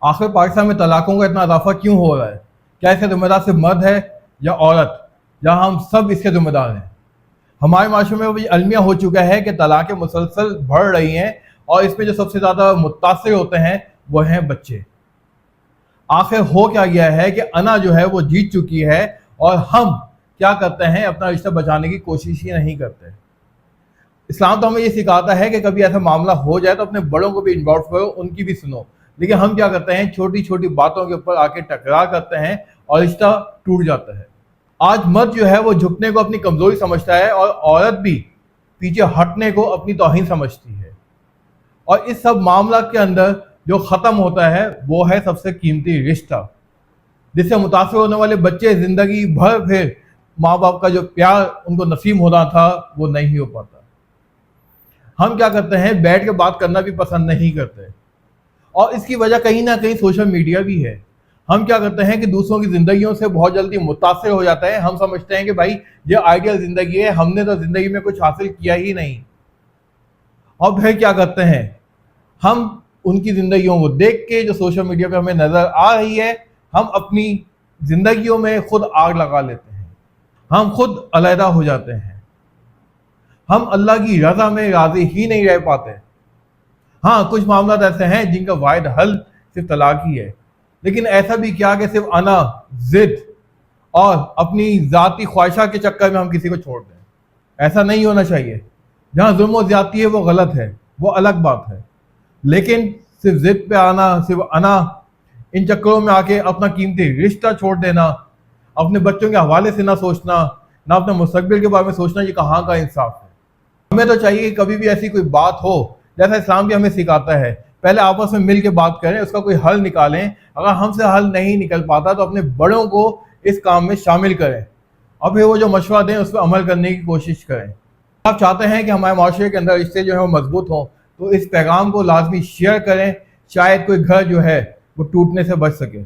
आखिर पाकिस्तान में तलाकों का इतना इजाफा क्यों हो रहा है? क्या इसका जिम्मेदार सिर्फ मर्द है या औरत, या हम सब इसके जिम्मेदार हैं? हमारे माशरे में भी अलमिया हो चुका है कि तलाक़ें मुसलसल बढ़ रही हैं और इसमें जो सबसे ज़्यादा मुतासिर होते हैं वो हैं बच्चे। आखिर हो क्या गया है कि अना जो है वो जीत चुकी है और हम क्या करते हैं, अपना रिश्ता बचाने की कोशिश ही नहीं करते। इस्लाम तो हमें ये सिखाता है कि कभी ऐसा मामला हो जाए तो अपने बड़ों को भी इन्वॉल्व करो, उनकी भी सुनो, लेकिन हम क्या करते हैं, छोटी छोटी बातों के ऊपर आके टकरार करते हैं और रिश्ता टूट जाता है। आज मर्द जो है वो झुकने को अपनी कमजोरी समझता है और औरत भी पीछे हटने को अपनी तौहीन समझती है, और इस सब मामला के अंदर जो ख़त्म होता है वो है सबसे कीमती रिश्ता, जिससे मुतासिर होने वाले बच्चे ज़िंदगी भर फिर माँ बाप का जो प्यार उनको नसीब होना था वो नहीं हो पाता। हम क्या करते हैं, बैठ के बात करना भी पसंद नहीं करते, और इसकी वजह कहीं ना कहीं सोशल मीडिया भी है। हम क्या करते हैं कि दूसरों की ज़िंदगियों से बहुत जल्दी मुतासिर हो जाता है। हम समझते हैं कि भाई ये आइडियल ज़िंदगी है, हमने तो ज़िंदगी में कुछ हासिल किया ही नहीं, और फिर क्या करते हैं, हम उनकी ज़िंदगियों को देख के जो सोशल मीडिया पे हमें नज़र आ रही है, हम अपनी ज़िंदगियों में खुद आग लगा लेते हैं, हम खुद अलहदा हो जाते हैं, हम अल्लाह की रज़ा में राज़ी ही नहीं रह पाते। हाँ, कुछ मामला ऐसे हैं जिनका वाहिद हल सिर्फ तलाक ही है, लेकिन ऐसा भी क्या कि सिर्फ अना, ज़िद और अपनी ज़ाती ख्वाहिशा के चक्कर में हम किसी को छोड़ दें। ऐसा नहीं होना चाहिए। जहाँ जुल्म और ज़्यादती है वो गलत है, वो अलग बात है, लेकिन सिर्फ ज़िद पे आना, सिर्फ अना, इन चक्करों में आके अपना कीमती रिश्ता छोड़ देना, अपने बच्चों के हवाले से ना सोचना, ना अपने मुस्तकबिल के बारे में सोचना, ये कहाँ का इंसाफ है? हमें तो चाहिए कि कभी भी ऐसी कोई बात हो, जैसा इस्लाम भी हमें सिखाता है, पहले आपस में मिल के बात करें, उसका कोई हल निकालें। अगर हमसे हल नहीं निकल पाता तो अपने बड़ों को इस काम में शामिल करें और फिर वो जो मशवरा दें उस पर अमल करने की कोशिश करें। आप चाहते हैं कि हमारे माशरे के अंदर रिश्ते जो है वो मजबूत हों, तो इस पैगाम को लाजमी शेयर करें, शायद कोई घर जो है वो टूटने से बच सके।